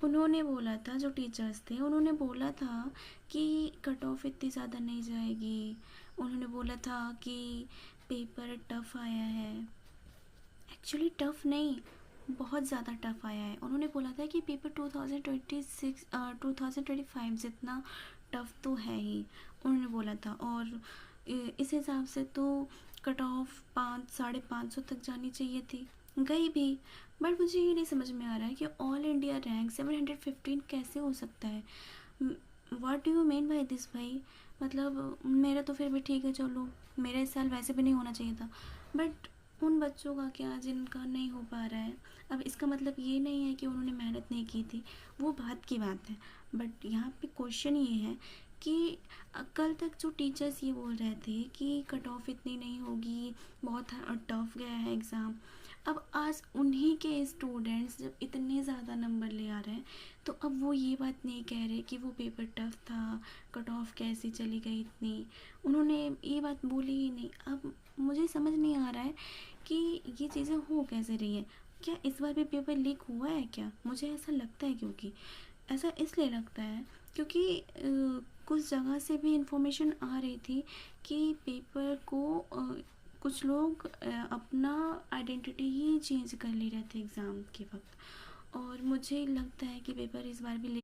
उन्होंने बोला था, जो टीचर्स थे उन्होंने बोला था कि कट ऑफ इतनी ज़्यादा नहीं जाएगी। उन्होंने बोला था कि पेपर टफ़ आया है। एक्चुअली टफ़ नहीं, बहुत ज़्यादा टफ़ आया है। उन्होंने बोला था कि पेपर 2026 2025 जितना टफ़ तो है ही, उन्होंने बोला था। और इस हिसाब से तो कट ऑफ 500-550 तक जानी चाहिए थी, गई भी। बट मुझे ये नहीं समझ में आ रहा है कि ऑल इंडिया रैंक 715 कैसे हो सकता है। What do you mean by this भाई? मतलब मेरा तो फिर भी ठीक है, चलो मेरा इस साल वैसे भी नहीं होना चाहिए था, बट उन बच्चों का क्या जिनका नहीं हो पा रहा है। अब इसका मतलब ये नहीं है कि उन्होंने मेहनत नहीं की थी, वो बात की बात है। बट यहाँ पे क्वेश्चन ये है कि कल तक जो टीचर्स ये बोल रहे थे कि कट ऑफ इतनी नहीं होगी, बहुत टफ गया है एग्ज़ाम, अब आज उन्हीं के स्टूडेंट्स जब इतने ज़्यादा नंबर ले आ रहे हैं, तो अब वो ये बात नहीं कह रहे कि वो पेपर टफ था, कट ऑफ कैसी चली गई इतनी। उन्होंने ये बात बोली ही नहीं। अब मुझे समझ नहीं आ रहा है कि ये चीज़ें हो कैसे रही हैं। क्या इस बार भी पेपर लीक हुआ है क्या? मुझे ऐसा लगता है, क्योंकि ऐसा इसलिए लगता है क्योंकि कुछ जगह से भी इंफॉर्मेशन आ रही थी कि पेपर को कुछ लोग अपना आइडेंटिटी ही चेंज कर ले रहे थे एग्ज़ाम के वक्त। और मुझे लगता है कि पेपर इस बार भी